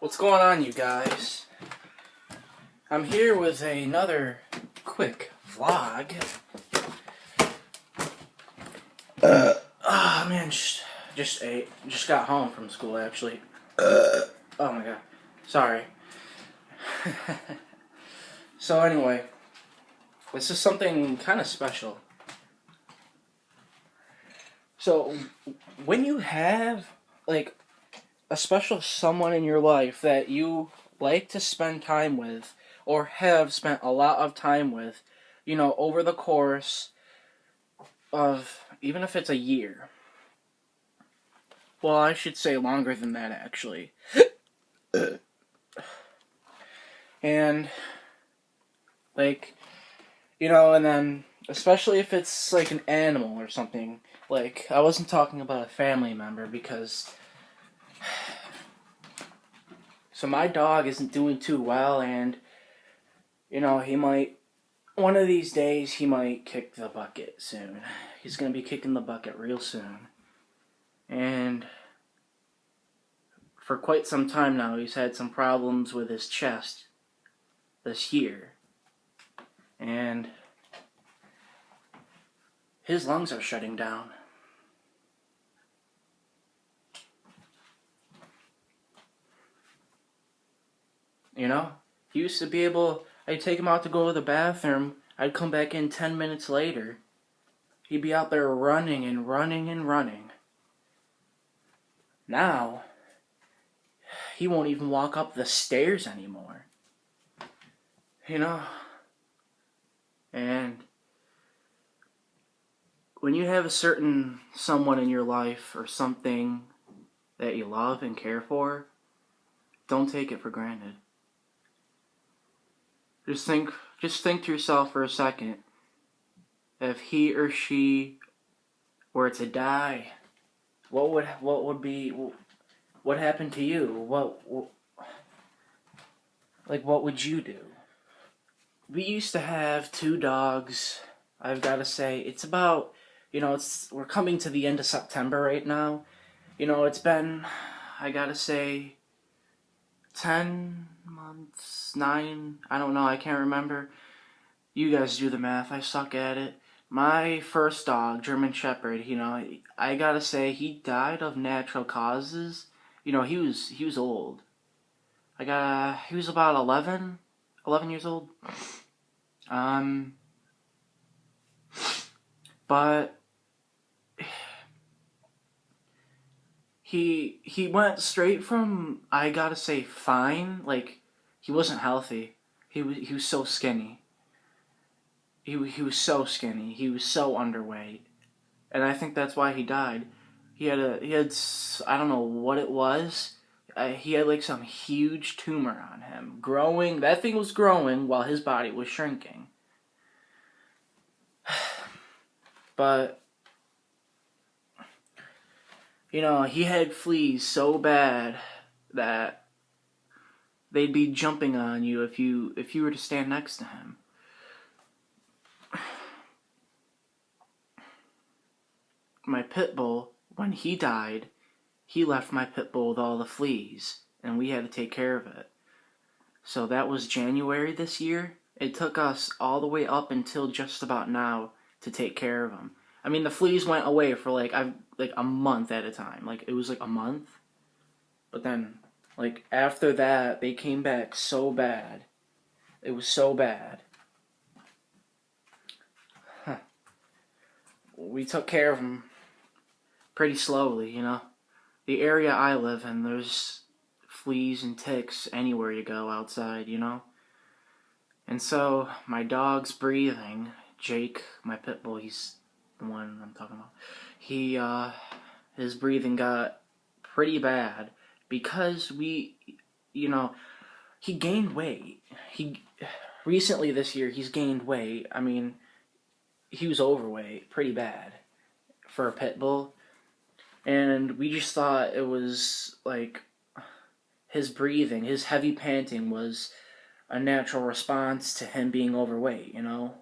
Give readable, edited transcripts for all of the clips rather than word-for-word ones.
What's going on, you guys? I'm here with another quick vlog. Oh man, just got home from school actually. Oh my god, sorry. So anyway, this is something kind of special. So when you have like a special someone in your life that you like to spend time with, or have spent a lot of time with, over the course of, even if it's a year. Well, I should say longer than that, actually. And, and then, especially if it's, like, an animal or something. Like, I wasn't talking about a family member, because... So my dog isn't doing too well, and, he might... One of these days, he might kick the bucket soon. He's gonna be kicking the bucket real soon. And... for quite some time now, he's had some problems with his chest this year. And his lungs are shutting down. He used to be able, I'd take him out to go to the bathroom, I'd come back in 10 minutes later. He'd be out there running and running and running. Now, he won't even walk up the stairs anymore. And when you have a certain someone in your life or something that you love and care for, don't take it for granted. Just think to yourself for a second. If he or she were to die, what happened to you? What would you do? We used to have 2 dogs. I've got to say, it's about, we're coming to the end of September right now. It's been, I got to say, 10 months, 9, I don't know, I can't remember. You guys do the math, I suck at it. My first dog, German Shepherd, I gotta say, he died of natural causes. He was old. He was about 11 years old. But he went straight from, I gotta say, fine, like, he wasn't healthy. He was so skinny. He was so skinny. He was so underweight. And I think that's why he died. He had I don't know what it was. He had like some huge tumor on him. Growing, that thing was growing while his body was shrinking. But, he had fleas so bad that they'd be jumping on you if you were to stand next to him. My pit bull, when he died, he left my pit bull with all the fleas, and we had to take care of it. So that was January this year. It took us all the way up until just about now to take care of him. I mean, the fleas went away for like a month at a time. Like, it was like a month. But then, like, after that, they came back so bad. It was so bad. We took care of him pretty slowly, The area I live in, there's fleas and ticks anywhere you go outside, And so, my dog's breathing, Jake, my pit bull, he's the one I'm talking about, his breathing got pretty bad because he gained weight. Recently this year, he's gained weight. I mean, he was overweight, pretty bad, for a pit bull. And we just thought it was, like, his breathing, his heavy panting was a natural response to him being overweight, You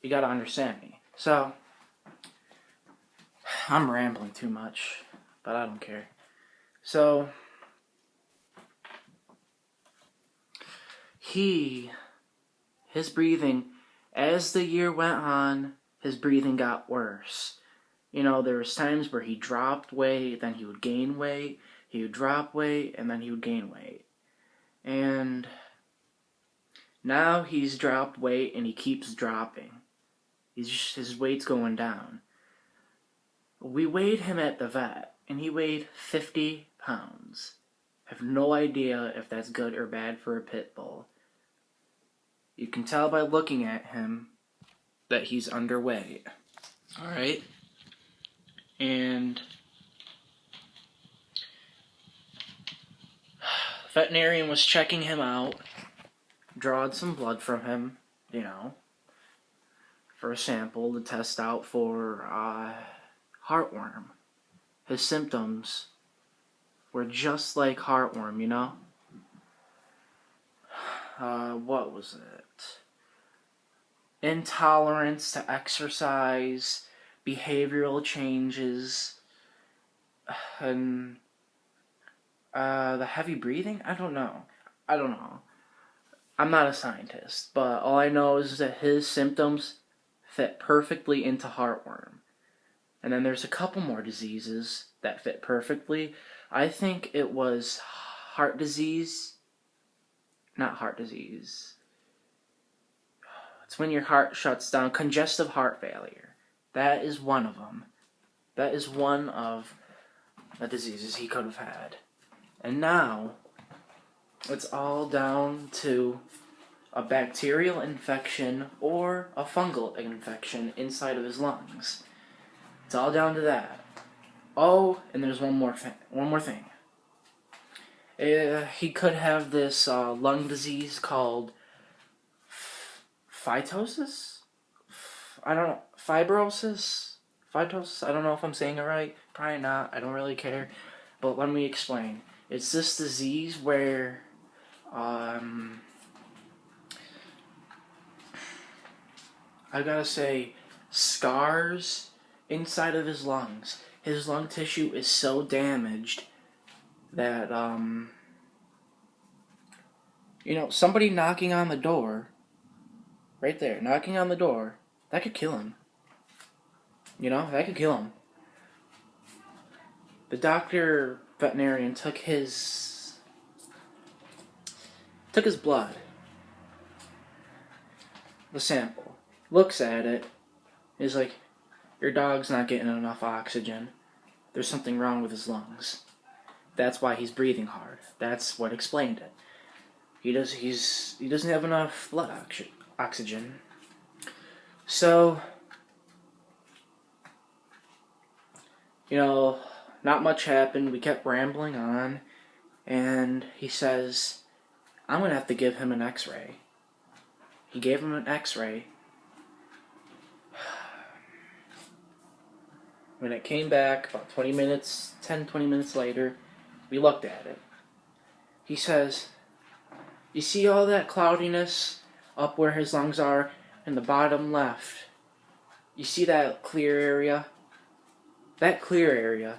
gotta understand me. So, I'm rambling too much, but I don't care. So, his breathing, as the year went on, his breathing got worse. You know, there was times where he dropped weight, then he would gain weight, he would drop weight, and then he would gain weight. And now he's dropped weight and he keeps dropping. His weight's going down. We weighed him at the vet, and he weighed 50 pounds. I have no idea if that's good or bad for a pit bull. You can tell by looking at him that he's underweight. Alright? And the veterinarian was checking him out, drawing some blood from him, you know, for a sample to test out for heartworm. His symptoms were just like heartworm, you know? What was it? Intolerance to exercise, behavioral changes, and the heavy breathing? I don't know. I'm not a scientist, but all I know is that his symptoms fit perfectly into heartworm. And then there's a couple more diseases that fit perfectly. I think it was heart disease. Not heart disease. It's when your heart shuts down. Congestive heart failure. That is one of them. That is one of the diseases he could have had. And now, it's all down to a bacterial infection or a fungal infection inside of his lungs. It's all down to that. Oh, and there's one more thing. He could have this lung disease called phytosis? Fibrosis? Phytosis? I don't know if I'm saying it right. Probably not. I don't really care. But let me explain. It's this disease where I gotta say, scars inside of his lungs. His lung tissue is so damaged that, somebody knocking on the door, right there, knocking on the door, that could kill him. That could kill him. The veterinarian took his blood, the sample, looks at it, is like, your dog's not getting enough oxygen. There's something wrong with his lungs. That's why he's breathing hard. That's what explained it. He doesn't have enough blood oxygen. So, not much happened. We kept rambling on, and he says, I'm going to have to give him an x-ray. He gave him an x-ray. When it came back, about 20 minutes later, we looked at it. He says, you see all that cloudiness up where his lungs are in the bottom left? You see that clear area? That clear area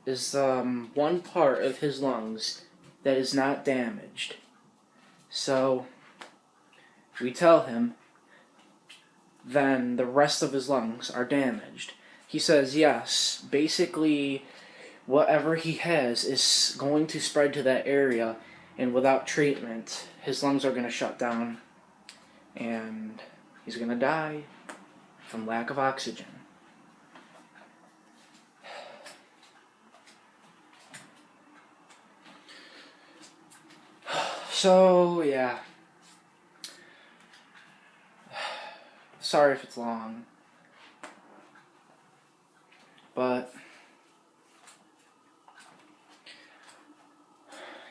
is one part of his lungs that is not damaged. So, we tell him, then the rest of his lungs are damaged. He says, yes, basically whatever he has is going to spread to that area, and without treatment, his lungs are going to shut down, and he's going to die from lack of oxygen. So, yeah. Sorry if it's long. But,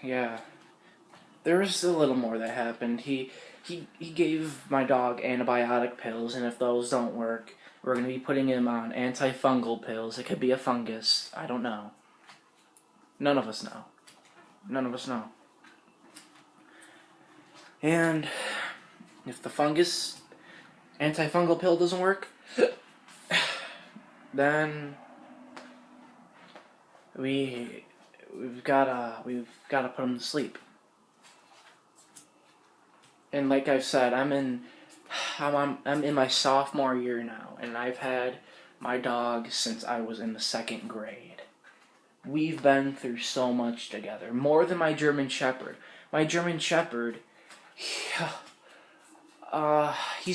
yeah. There was a little more that happened. He gave my dog antibiotic pills, and if those don't work, we're going to be putting him on antifungal pills. It could be a fungus. I don't know. None of us know. And if the antifungal pill doesn't work, then we've gotta put him to sleep. And like I've said, I'm in my sophomore year now, and I've had my dog since I was in the second grade. We've been through so much together, more than my German Shepherd. My German Shepherd, he's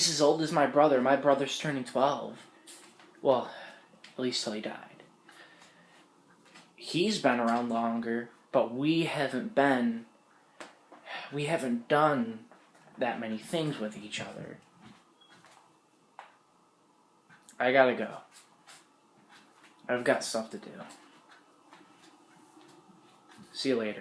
as old as my brother. My brother's turning 12. Well, at least till he died. He's been around longer, but we haven't done that many things with each other. I gotta go. I've got stuff to do. See you later.